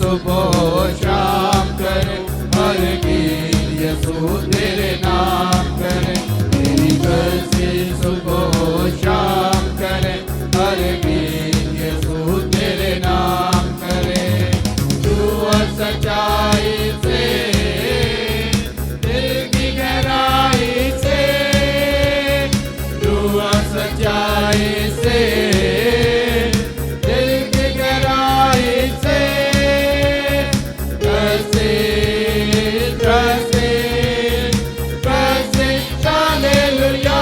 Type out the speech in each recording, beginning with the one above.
صبح و شام کرے ہر گیت یسوع تیرے نام کرے تیری مرضی صبح و شام کرے ہر گیت یسوع تیرے نام کرے تو سچائی سے دل کی گہرائی سے تو سچائی سے دل کی گہرائی سے ہاللویا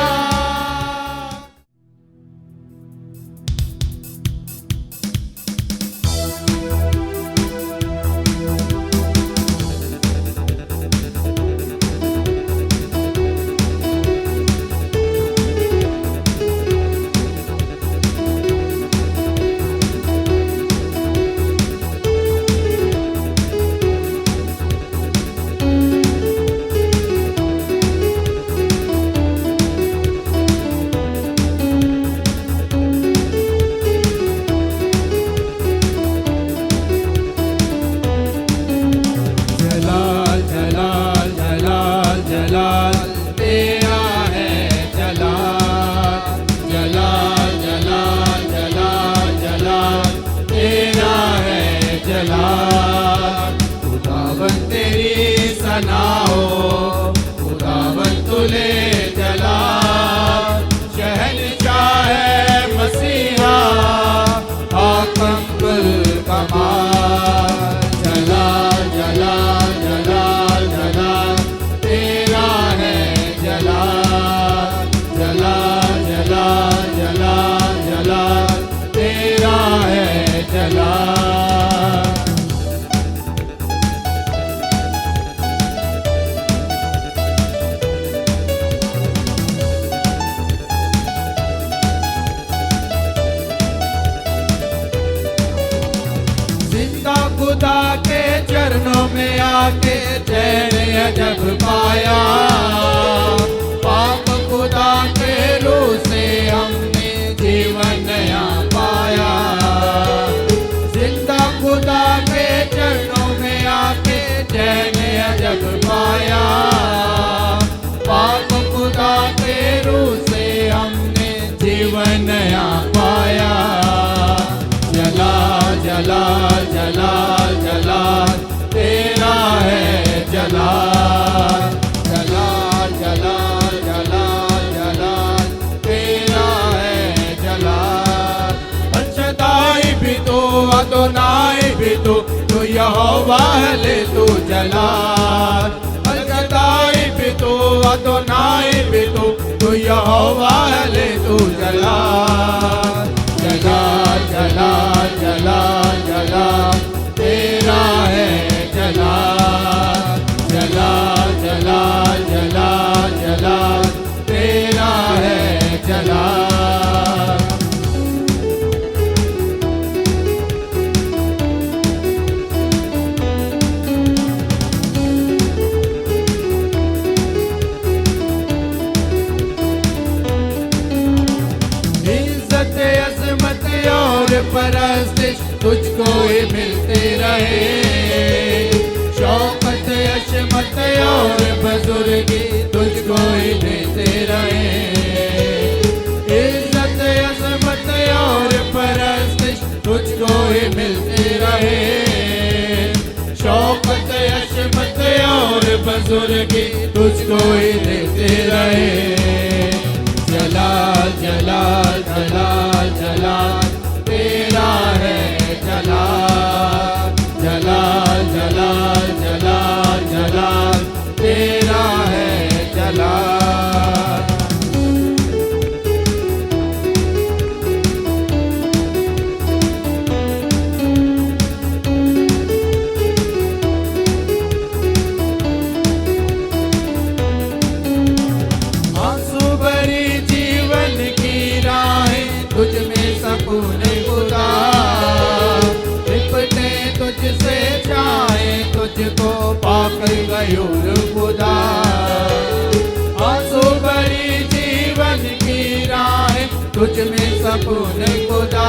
جلال جلال جلال جلال تیرا ہے جلال جلال جلال جلال جلال تیرا ہے جلال خداوند تیری ثنا ہو خداوند تلے جلال شہنشاہ ہے مسیحا حاکم الکمال جلال جلال جلال جلال تیرا ہے جلال جلال جلال جلال جلال تیرا ہے جلال زندہ خدا کے چرنوں میں آ کے چین عجب پایا پاک خدا کے روح سے ہم نے جیون نیا پایا زندہ خدا کے چرنوں میں آ کے چین عجب پایا پاک خدا کے روح سے ہم نے جیون نیا پایا جلال جلال جلال جلال تیرا ہے جلال جلال جلال جلال جلال تیرا ہے جلال الشدائی بھی تو ادونائی بھی تو یہوہ ہے تو جلال الشدائی بھی تو ادونائی بھی تو یہوہ ہے تو جلال جلال جلال جلال جلال تیرا ہے جلال جلال جلال جلال جلال تیرا ہے جلال اور پرستش تجھ کو ہی ملتے رہے شوقت عظمت اور بزرگی تجھ کو ہی دیتے رہے عزت عظمت اور پرستش تجھ کو ہی ملتے رہے شوقت عظمت اور بزرگی تجھ کو ہی دیتے رہے جلال جلال جلال جلال تیرا ہے جلال جلال جلال جلال جلال تیرا ہے جلال آنسو بھری جیون کی راہیں تجھ میں سکون خدا لپٹے تجھ سے چاہے تجھ کو پا کر غیور خدا آنسو بھری جیون کی راہیں تجھ میں سکون خدا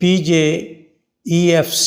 PJEFC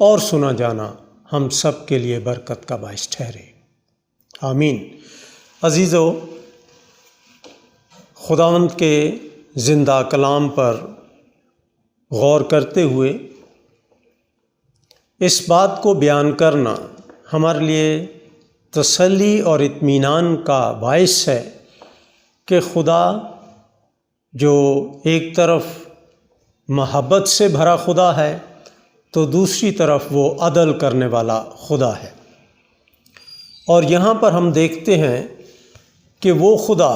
اور سنا جانا ہم سب کے لیے برکت کا باعث ٹھہرے، آمین۔ عزیزو، خداوند کے زندہ کلام پر غور کرتے ہوئے اس بات کو بیان کرنا ہمارے لیے تسلی اور اطمینان کا باعث ہے کہ خدا جو ایک طرف محبت سے بھرا خدا ہے تو دوسری طرف وہ عدل کرنے والا خدا ہے۔ اور یہاں پر ہم دیکھتے ہیں کہ وہ خدا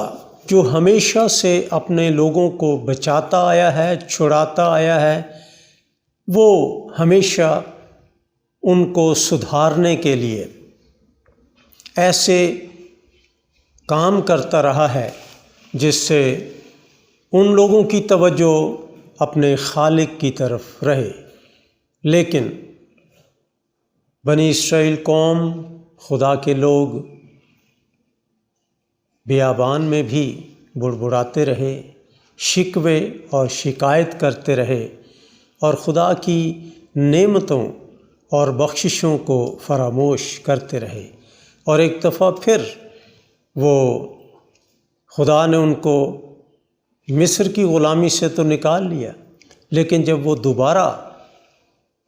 جو ہمیشہ سے اپنے لوگوں کو بچاتا آیا ہے، چھڑاتا آیا ہے، وہ ہمیشہ ان کو سدھارنے کے لیے ایسے کام کرتا رہا ہے جس سے ان لوگوں کی توجہ اپنے خالق کی طرف رہے۔ لیکن بنی اسرائیل قوم، خدا کے لوگ بیابان میں بھی بڑبڑاتے رہے، شکوے اور شکایت کرتے رہے اور خدا کی نعمتوں اور بخششوں کو فراموش کرتے رہے، اور ایک دفعہ پھر وہ خدا نے ان کو مصر کی غلامی سے تو نکال لیا، لیکن جب وہ دوبارہ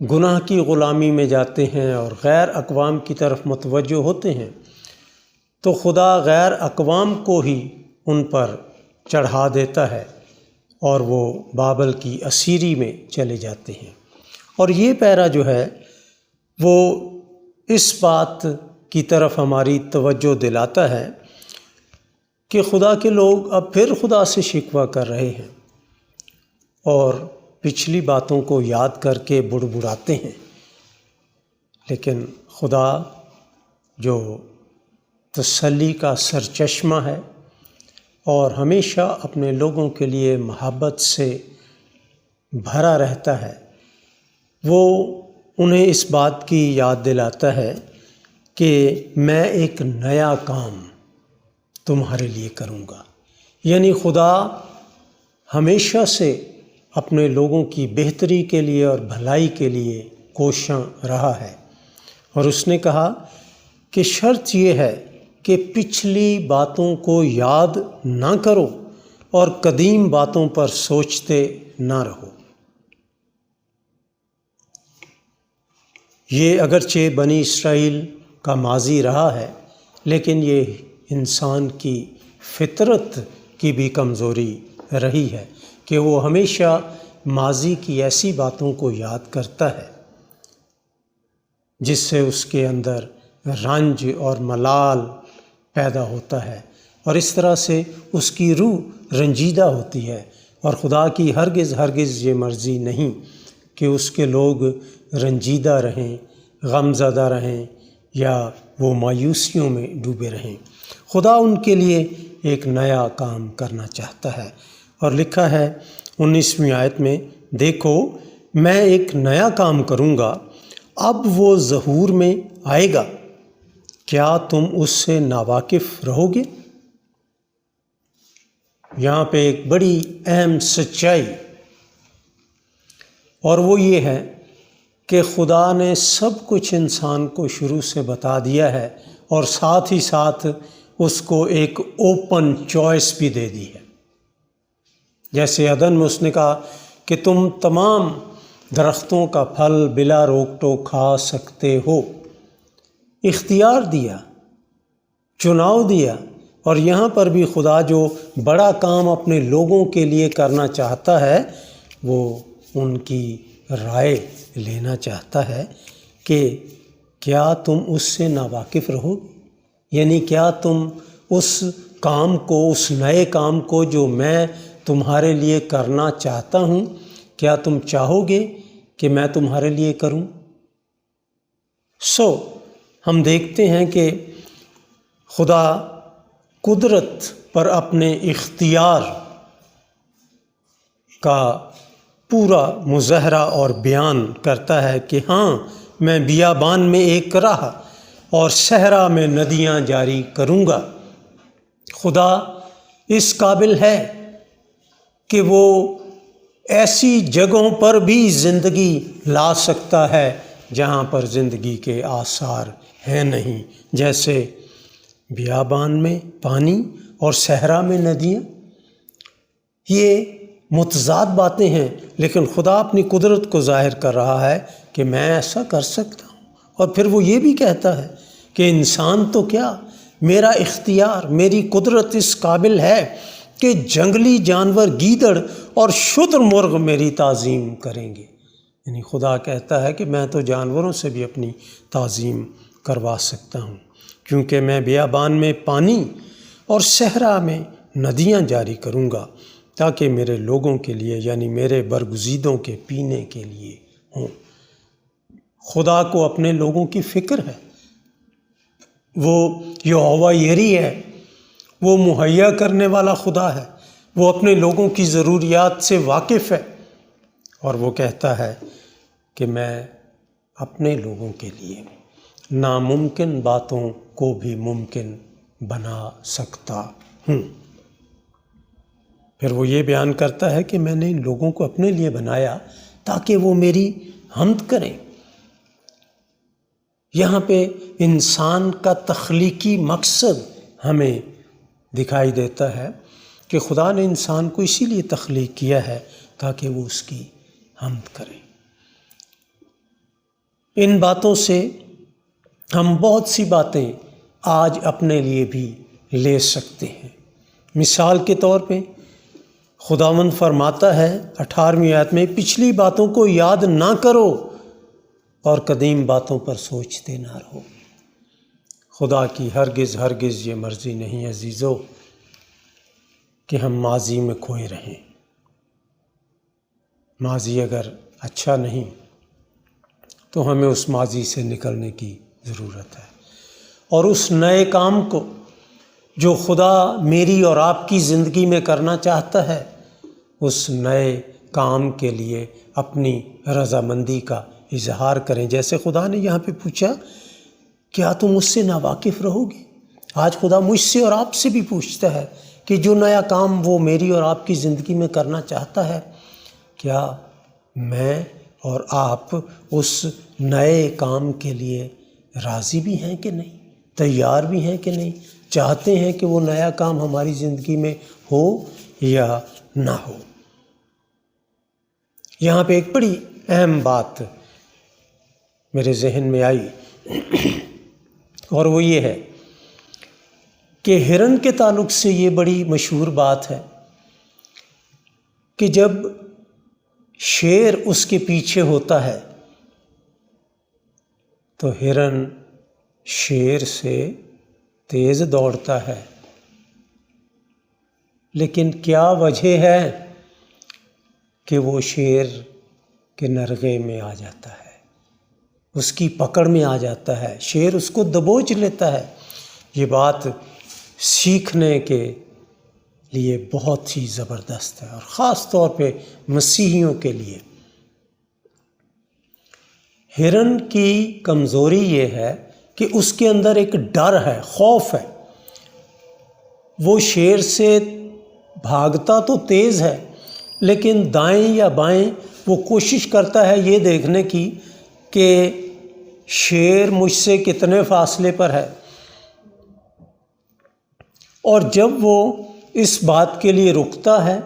گناہ کی غلامی میں جاتے ہیں اور غیر اقوام کی طرف متوجہ ہوتے ہیں تو خدا غیر اقوام کو ہی ان پر چڑھا دیتا ہے اور وہ بابل کی اسیری میں چلے جاتے ہیں۔ اور یہ پیرا جو ہے وہ اس بات کی طرف ہماری توجہ دلاتا ہے کہ خدا کے لوگ اب پھر خدا سے شکوہ کر رہے ہیں اور پچھلی باتوں کو یاد کر کے بڑبڑاتے ہیں، لیکن خدا جو تسلی کا سرچشمہ ہے اور ہمیشہ اپنے لوگوں کے لیے محبت سے بھرا رہتا ہے، وہ انہیں اس بات کی یاد دلاتا ہے کہ میں ایک نیا کام تمہارے لیے کروں گا۔ یعنی خدا ہمیشہ سے اپنے لوگوں کی بہتری کے لیے اور بھلائی کے لیے کوشاں رہا ہے، اور اس نے کہا کہ شرط یہ ہے کہ پچھلی باتوں کو یاد نہ کرو اور قدیم باتوں پر سوچتے نہ رہو۔ یہ اگرچہ بنی اسرائیل کا ماضی رہا ہے، لیکن یہ انسان کی فطرت کی بھی کمزوری رہی ہے کہ وہ ہمیشہ ماضی کی ایسی باتوں کو یاد کرتا ہے جس سے اس کے اندر رنج اور ملال پیدا ہوتا ہے، اور اس طرح سے اس کی روح رنجیدہ ہوتی ہے، اور خدا کی ہرگز یہ مرضی نہیں کہ اس کے لوگ رنجیدہ رہیں، غم زدہ رہیں یا وہ مایوسیوں میں ڈوبے رہیں۔ خدا ان کے لیے ایک نیا کام کرنا چاہتا ہے، اور لکھا ہے 19ویں آیت میں، دیکھو میں ایک نیا کام کروں گا، اب وہ ظہور میں آئے گا، کیا تم اس سے ناواقف رہو گے؟ یہاں پہ ایک بڑی اہم سچائی، اور وہ یہ ہے کہ خدا نے سب کچھ انسان کو شروع سے بتا دیا ہے، اور ساتھ ہی ساتھ اس کو ایک اوپن چوائس بھی دے دی ہے۔ جیسے عدن میں اس نے کہا کہ تم تمام درختوں کا پھل بلا روک ٹوک کھا سکتے ہو، اختیار دیا، چناؤ دیا۔ اور یہاں پر بھی خدا جو بڑا کام اپنے لوگوں کے لیے کرنا چاہتا ہے، وہ ان کی رائے لینا چاہتا ہے کہ کیا تم اس سے ناواقف رہو گے؟ یعنی کیا تم اس کام کو، اس نئے کام کو جو میں تمہارے لیے کرنا چاہتا ہوں، کیا تم چاہو گے کہ میں تمہارے لیے کروں؟ ہم دیکھتے ہیں کہ خدا قدرت پر اپنے اختیار کا پورا مظاہرہ اور بیان کرتا ہے کہ ہاں میں بیابان میں ایک راہ اور صحرا میں ندیاں جاری کروں گا۔ خدا اس قابل ہے کہ وہ ایسی جگہوں پر بھی زندگی لا سکتا ہے جہاں پر زندگی کے آثار ہیں نہیں، جیسے بیابان میں پانی اور صحرا میں ندیاں۔ یہ متضاد باتیں ہیں، لیکن خدا اپنی قدرت کو ظاہر کر رہا ہے کہ میں ایسا کر سکتا ہوں۔ اور پھر وہ یہ بھی کہتا ہے کہ انسان تو کیا، میرا اختیار، میری قدرت اس قابل ہے کہ جنگلی جانور، گیدڑ اور شتر مرغ میری تعظیم کریں گے۔ یعنی خدا کہتا ہے کہ میں تو جانوروں سے بھی اپنی تعظیم کروا سکتا ہوں، کیونکہ میں بیابان میں پانی اور صحرا میں ندیاں جاری کروں گا تاکہ میرے لوگوں کے لیے، یعنی میرے برگزیدوں کے پینے کے لیے ہوں۔ خدا کو اپنے لوگوں کی فکر ہے، وہ یہوہ یری ہے، وہ مہیا کرنے والا خدا ہے، وہ اپنے لوگوں کی ضروریات سے واقف ہے، اور وہ کہتا ہے کہ میں اپنے لوگوں کے لیے ناممکن باتوں کو بھی ممکن بنا سکتا ہوں۔ پھر وہ یہ بیان کرتا ہے کہ میں نے ان لوگوں کو اپنے لیے بنایا تاکہ وہ میری حمد کریں۔ یہاں پہ انسان کا تخلیقی مقصد ہمیں دکھائی دیتا ہے کہ خدا نے انسان کو اسی لیے تخلیق کیا ہے تاکہ وہ اس کی حمد کریں۔ ان باتوں سے ہم بہت سی باتیں آج اپنے لیے بھی لے سکتے ہیں۔ مثال کے طور پہ خداوند فرماتا ہے 18ویں آیت میں، پچھلی باتوں کو یاد نہ کرو اور قدیم باتوں پر سوچتے نہ رہو۔ خدا کی ہرگز یہ مرضی نہیں عزیزو کہ ہم ماضی میں کھوئے رہیں۔ ماضی اگر اچھا نہیں تو ہمیں اس ماضی سے نکلنے کی ضرورت ہے، اور اس نئے کام کو جو خدا میری اور آپ کی زندگی میں کرنا چاہتا ہے، اس نئے کام کے لیے اپنی رضامندی کا اظہار کریں۔ جیسے خدا نے یہاں پہ پوچھا، کیا تم اس سے ناواقف رہو گے؟ آج خدا مجھ سے اور آپ سے بھی پوچھتا ہے کہ جو نیا کام وہ میری اور آپ کی زندگی میں کرنا چاہتا ہے، کیا میں اور آپ اس نئے کام کے لیے راضی بھی ہیں کہ نہیں، تیار بھی ہیں کہ نہیں، چاہتے ہیں کہ وہ نیا کام ہماری زندگی میں ہو یا نہ ہو۔ یہاں پہ ایک بڑی اہم بات میرے ذہن میں آئی، اور وہ یہ ہے کہ ہرن کے تعلق سے یہ بڑی مشہور بات ہے کہ جب شیر اس کے پیچھے ہوتا ہے تو ہرن شیر سے تیز دوڑتا ہے، لیکن کیا وجہ ہے کہ وہ شیر کے نرغے میں آ جاتا ہے، اس کی پکڑ میں آ جاتا ہے، شیر اس کو دبوچ لیتا ہے۔ یہ بات سیکھنے کے لیے بہت ہی زبردست ہے، اور خاص طور پہ مسیحیوں کے لیے۔ ہرن کی کمزوری یہ ہے کہ اس کے اندر ایک ڈر ہے، خوف ہے۔ وہ شیر سے بھاگتا تو تیز ہے، لیکن دائیں یا بائیں وہ کوشش کرتا ہے یہ دیکھنے کی کہ شیر مجھ سے کتنے فاصلے پر ہے، اور جب وہ اس بات کے لیے رکتا ہے،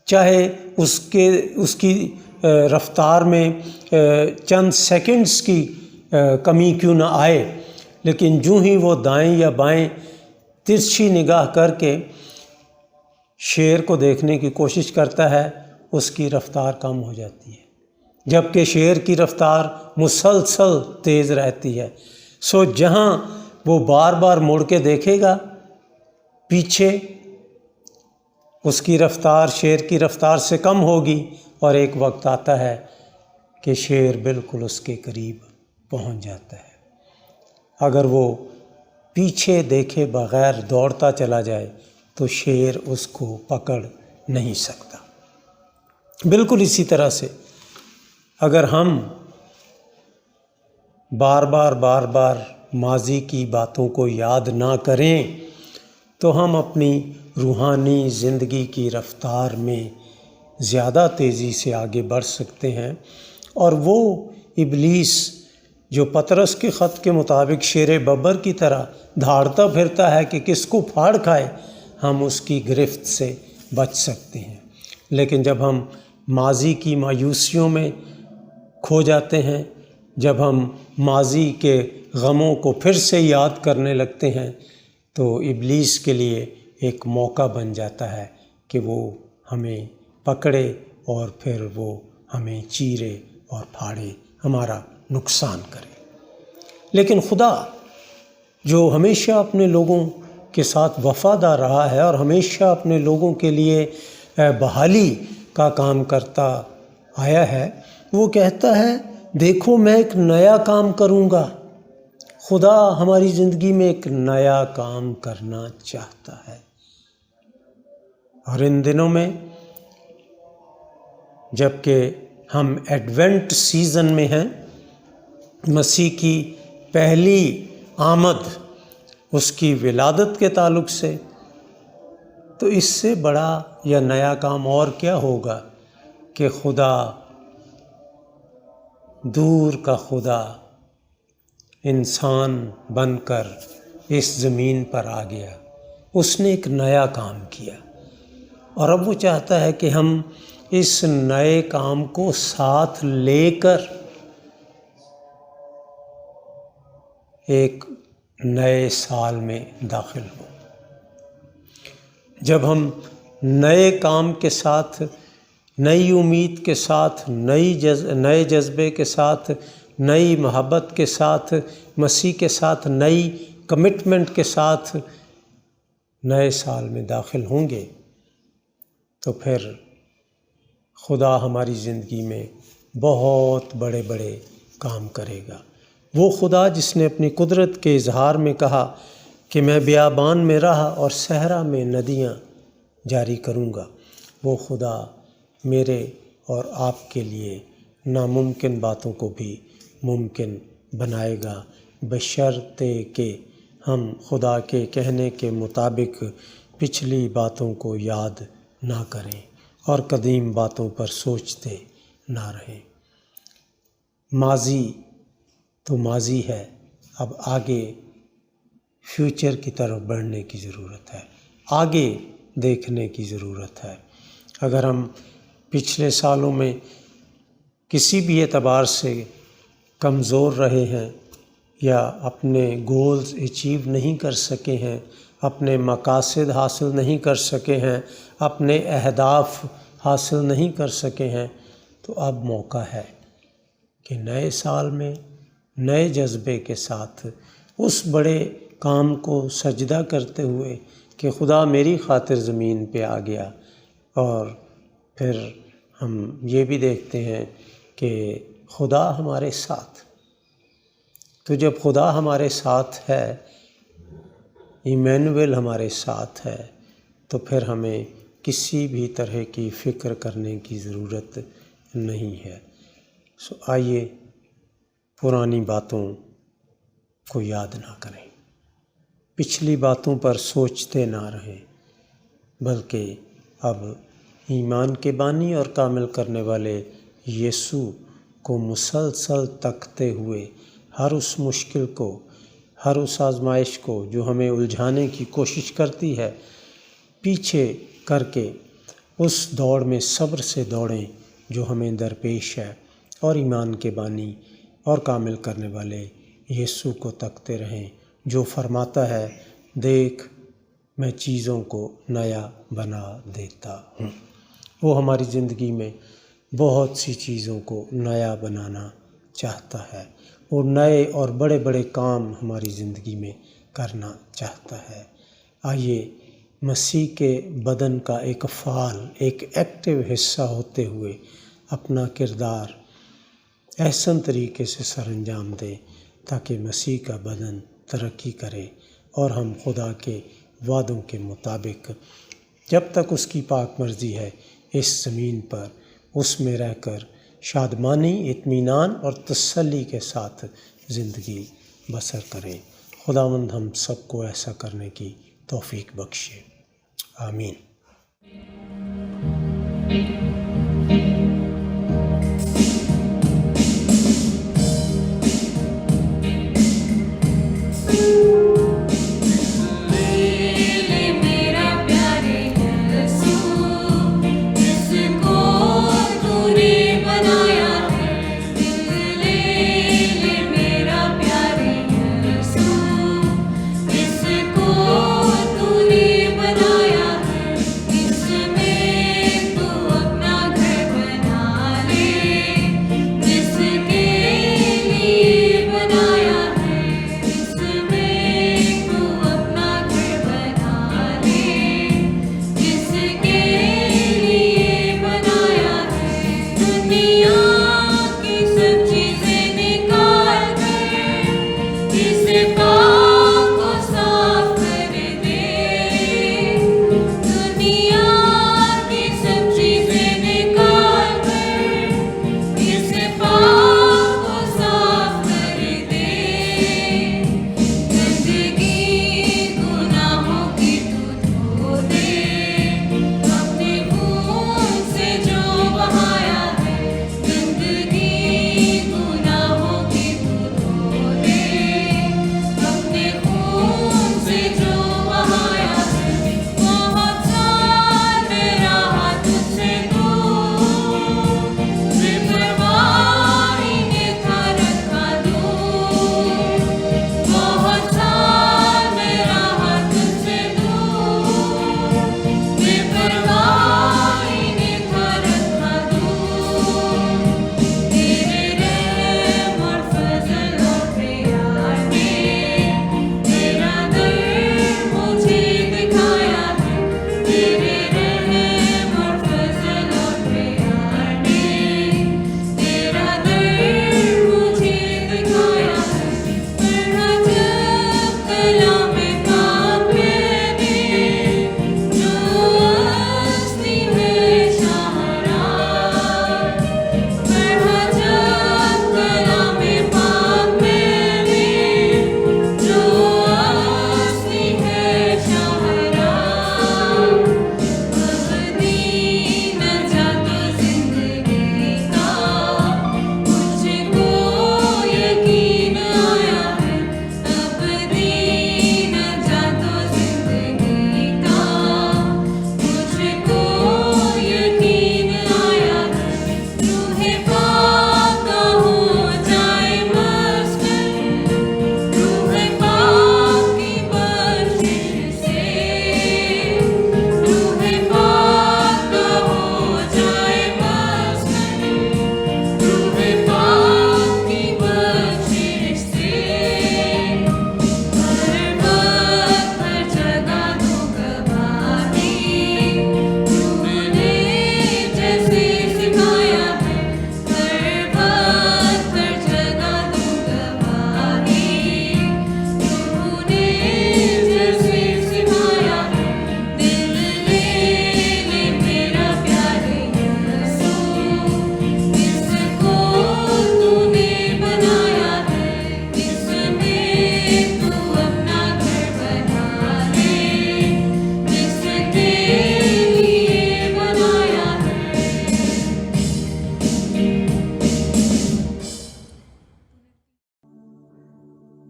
چاہے اس کی رفتار میں چند سیکنڈز کی کمی کیوں نہ آئے، لیکن جو ہی وہ دائیں یا بائیں ترچھی نگاہ کر کے شیر کو دیکھنے کی کوشش کرتا ہے، اس کی رفتار کم ہو جاتی ہے، جبکہ شیر کی رفتار مسلسل تیز رہتی ہے۔ سو جہاں وہ بار بار مڑ کے دیکھے گا پیچھے، اس کی رفتار شیر کی رفتار سے کم ہوگی، اور ایک وقت آتا ہے کہ شیر بالکل اس کے قریب پہنچ جاتا ہے۔ اگر وہ پیچھے دیکھے بغیر دوڑتا چلا جائے تو شیر اس کو پکڑ نہیں سکتا۔ بالکل اسی طرح سے اگر ہم بار بار ماضی کی باتوں کو یاد نہ کریں تو ہم اپنی روحانی زندگی کی رفتار میں زیادہ تیزی سے آگے بڑھ سکتے ہیں، اور وہ ابلیس جو پطرس کے خط کے مطابق شیر ببر کی طرح دھاڑتا پھرتا ہے کہ کس کو پھاڑ کھائے، ہم اس کی گرفت سے بچ سکتے ہیں۔ لیکن جب ہم ماضی کی مایوسیوں میں کھو جاتے ہیں، جب ہم ماضی کے غموں کو پھر سے یاد کرنے لگتے ہیں، تو ابلیس کے لیے ایک موقع بن جاتا ہے کہ وہ ہمیں پکڑے اور پھر وہ ہمیں چیرے اور پھاڑے، ہمارا نقصان کرے۔ لیکن خدا جو ہمیشہ اپنے لوگوں کے ساتھ وفادار رہا ہے اور ہمیشہ اپنے لوگوں کے لیے بحالی کا کام کرتا آیا ہے، وہ کہتا ہے دیکھو میں ایک نیا کام کروں گا۔ خدا ہماری زندگی میں ایک نیا کام کرنا چاہتا ہے، اور ان دنوں میں جب کہ ہم ایڈوینٹ سیزن میں ہیں، مسیح کی پہلی آمد، اس کی ولادت کے تعلق سے، تو اس سے بڑا یا نیا کام اور کیا ہوگا کہ خدا، دور کا خدا، انسان بن کر اس زمین پر آ گیا۔ اس نے ایک نیا کام کیا، اور اب وہ چاہتا ہے کہ ہم اس نئے کام کو ساتھ لے کر ایک نئے سال میں داخل ہوں۔ جب ہم نئے کام کے ساتھ، نئی امید کے ساتھ، نئے جذبے کے ساتھ، نئی محبت کے ساتھ، مسیح کے ساتھ نئی کمٹمنٹ کے ساتھ نئے سال میں داخل ہوں گے، تو پھر خدا ہماری زندگی میں بہت بڑے بڑے کام کرے گا۔ وہ خدا جس نے اپنی قدرت کے اظہار میں کہا کہ میں بیابان میں راہ اور صحرا میں ندیاں جاری کروں گا، وہ خدا میرے اور آپ کے لیے ناممکن باتوں کو بھی ممکن بنائے گا، بشرطے کہ ہم خدا کے کہنے کے مطابق پچھلی باتوں کو یاد نہ کریں اور قدیم باتوں پر سوچتے نہ رہیں۔ ماضی تو ماضی ہے، اب آگے فیوچر کی طرف بڑھنے کی ضرورت ہے، آگے دیکھنے کی ضرورت ہے۔ اگر ہم پچھلے سالوں میں کسی بھی اعتبار سے کمزور رہے ہیں یا اپنے گولز اچیو نہیں کر سکے ہیں، اپنے مقاصد حاصل نہیں کر سکے ہیں، اپنے اہداف حاصل نہیں کر سکے ہیں، تو اب موقع ہے کہ نئے سال میں نئے جذبے کے ساتھ اس بڑے کام کو سجدہ کرتے ہوئے کہ خدا میری خاطر زمین پہ آ گیا، اور پھر ہم یہ بھی دیکھتے ہیں کہ خدا ہمارے ساتھ، تو جب خدا ہمارے ساتھ ہے، ایمینویل ہمارے ساتھ ہے، تو پھر ہمیں کسی بھی طرح کی فکر کرنے کی ضرورت نہیں ہے۔ آئیے پرانی باتوں کو یاد نہ کریں، پچھلی باتوں پر سوچتے نہ رہیں، بلکہ اب ایمان کے بانی اور کامل کرنے والے یسوع کو مسلسل تکتے ہوئے ہر اس مشکل کو، ہر اس آزمائش کو جو ہمیں الجھانے کی کوشش کرتی ہے، پیچھے کر کے اس دوڑ میں صبر سے دوڑیں جو ہمیں درپیش ہے، اور ایمان کے بانی اور کامل کرنے والے یسوع کو تکتے رہیں جو فرماتا ہے دیکھ میں چیزوں کو نیا بنا دیتا ہوں۔ وہ ہماری زندگی میں بہت سی چیزوں کو نیا بنانا چاہتا ہے، وہ نئے اور بڑے بڑے کام ہماری زندگی میں کرنا چاہتا ہے۔ آئیے مسیح کے بدن کا ایک فعال، ایک ایکٹیو حصہ ہوتے ہوئے اپنا کردار احسن طریقے سے سر انجام دیں تاکہ مسیح کا بدن ترقی کرے اور ہم خدا کے وعدوں کے مطابق جب تک اس کی پاک مرضی ہے اس زمین پر اس میں رہ کر شادمانی، اطمینان اور تسلی کے ساتھ زندگی بسر کریں۔ خداوند ہم سب کو ایسا کرنے کی توفیق بخشے، آمین۔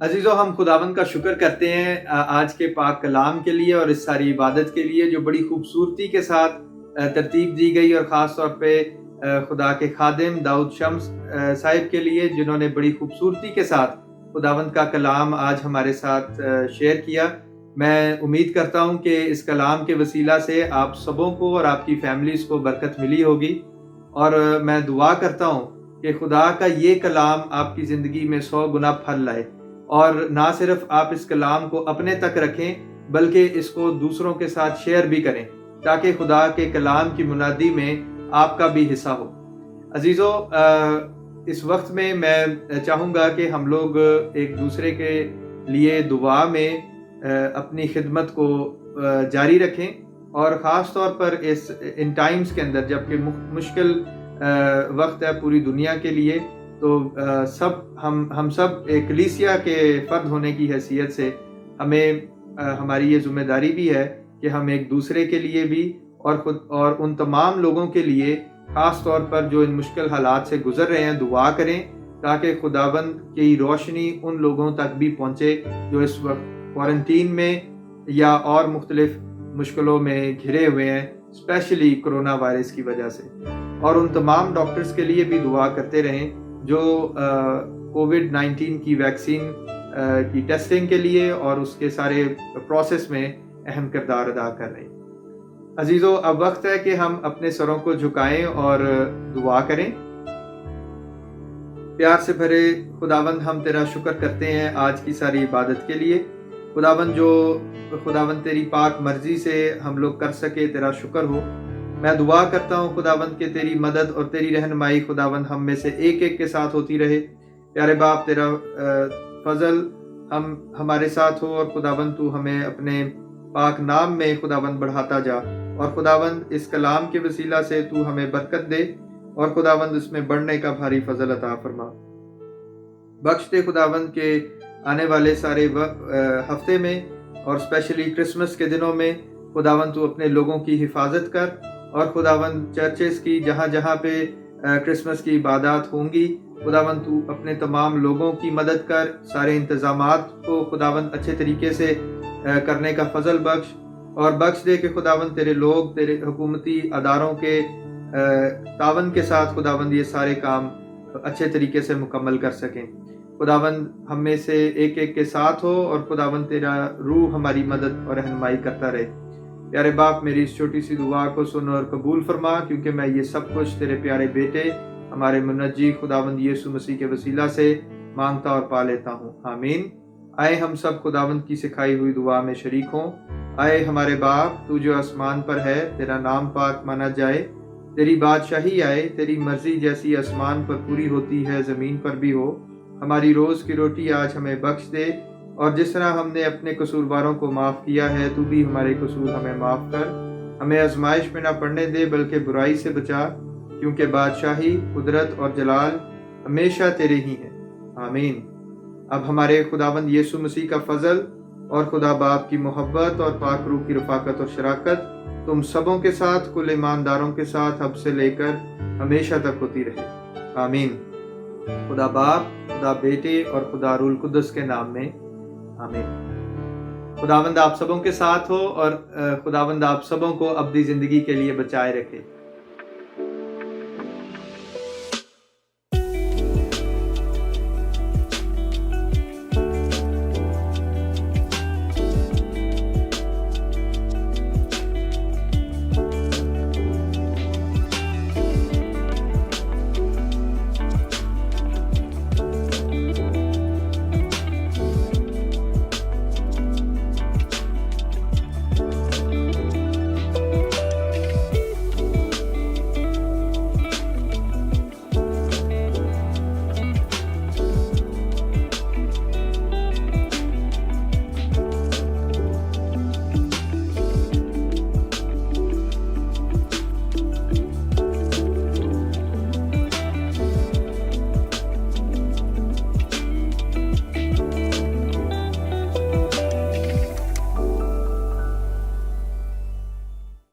عزیزو، ہم خداوند کا شکر کرتے ہیں آج کے پاک کلام کے لیے اور اس ساری عبادت کے لیے جو بڑی خوبصورتی کے ساتھ ترتیب دی گئی، اور خاص طور پہ خدا کے خادم داؤد شمس صاحب کے لیے جنہوں نے بڑی خوبصورتی کے ساتھ خداوند کا کلام آج ہمارے ساتھ شیئر کیا۔ میں امید کرتا ہوں کہ اس کلام کے وسیلہ سے آپ سبوں کو اور آپ کی فیملیز کو برکت ملی ہوگی، اور میں دعا کرتا ہوں کہ خدا کا یہ کلام آپ کی زندگی میں 100 گنا پھل لائے، اور نہ صرف آپ اس کلام کو اپنے تک رکھیں بلکہ اس کو دوسروں کے ساتھ شیئر بھی کریں، تاکہ خدا کے کلام کی منادی میں آپ کا بھی حصہ ہو۔ عزیزو، اس وقت میں چاہوں گا کہ ہم لوگ ایک دوسرے کے لیے دعا میں اپنی خدمت کو جاری رکھیں، اور خاص طور پر ان ٹائمز کے اندر جب کہ مشکل وقت ہے پوری دنیا کے لیے، تو ہم سب ایک کلیسیا کے فرد ہونے کی حیثیت سے ہماری یہ ذمہ داری بھی ہے کہ ہم ایک دوسرے کے لیے بھی اور ان تمام لوگوں کے لیے خاص طور پر جو ان مشکل حالات سے گزر رہے ہیں دعا کریں، تاکہ خداوند کی روشنی ان لوگوں تک بھی پہنچے جو اس وقت کوارنٹین میں یا اور مختلف مشکلوں میں گھرے ہوئے ہیں، اسپیشلی کرونا وائرس کی وجہ سے۔ اور ان تمام ڈاکٹرز کے لیے بھی دعا کرتے رہیں جو کووڈ-19 کی ویکسین کی ٹیسٹنگ کے لیے اور اس کے سارے پروسیس میں اہم کردار ادا کر رہے ہیں۔ عزیزو، اب وقت ہے کہ ہم اپنے سروں کو جھکائیں اور دعا کریں۔ پیار سے بھرے خداوند، ہم تیرا شکر کرتے ہیں آج کی ساری عبادت کے لیے۔ خداوند تیری پاک مرضی سے ہم لوگ کر سکے، تیرا شکر ہو۔ میں دعا کرتا ہوں خداوند کہ تیری مدد اور تیری رہنمائی خداوند ہم میں سے ایک ایک کے ساتھ ہوتی رہے۔ پیارے باپ، تیرا فضل ہمارے ساتھ ہو، اور خداوند تو ہمیں اپنے پاک نام میں خداوند بڑھاتا جا، اور خداوند اس کلام کے وسیلہ سے تو ہمیں برکت دے، اور خداوند اس میں بڑھنے کا بھاری فضل عطا فرما۔ بخش دے خداوند کے آنے والے سارے ہفتے میں اور اسپیشلی کرسمس کے دنوں میں خداوند تو اپنے لوگوں کی حفاظت کر، اور خداوند چرچز کی جہاں جہاں پہ کرسمس کی عبادات ہوں گی خداوند تو اپنے تمام لوگوں کی مدد کر، سارے انتظامات کو خداوند اچھے طریقے سے کرنے کا فضل بخش، اور بخش دے کہ خداوند تیرے لوگ تیرے حکومتی اداروں کے تعاون کے ساتھ خداوند یہ سارے کام اچھے طریقے سے مکمل کر سکیں۔ خداوند ہم میں سے ایک ایک کے ساتھ ہو، اور خداوند تیرا روح ہماری مدد اور رہنمائی کرتا رہے۔ پیارے باپ، میری اس چھوٹی سی دعا کو سن اور قبول فرما، کیونکہ میں یہ سب کچھ تیرے پیارے بیٹے ہمارے منجی خداوند یسوع مسیح کے وسیلہ سے مانگتا اور پا لیتا ہوں، آمین۔ آئے ہم سب خداوند کی سکھائی ہوئی دعا میں شریک ہوں۔ آئے ہمارے باپ، تو جو آسمان پر ہے، تیرا نام پاک مانا جائے، تیری بادشاہی آئے، تیری مرضی جیسی آسمان پر پوری ہوتی ہے زمین پر بھی ہو۔ ہماری روز کی روٹی آج ہمیں بخش دے، اور جس طرح ہم نے اپنے قصورواروں کو معاف کیا ہے، تو بھی ہمارے قصور ہمیں معاف کر۔ ہمیں آزمائش میں نہ پڑنے دے بلکہ برائی سے بچا، کیونکہ بادشاہی، قدرت اور جلال ہمیشہ تیرے ہی ہیں، آمین۔ اب ہمارے خداوند یسوع مسیح کا فضل اور خدا باپ کی محبت اور پاک روح کی رفاقت اور شراکت تم سبوں کے ساتھ، کل ایمانداروں کے ساتھ اب سے لے کر ہمیشہ تک ہوتی رہے، آمین۔ خدا باپ، خدا بیٹے اور خدا روح القدس کے نام میں، آمین۔ خداوند آپ سبوں کے ساتھ ہو، اور خداوند آپ سبوں کو ابدی زندگی کے لیے بچائے رکھے۔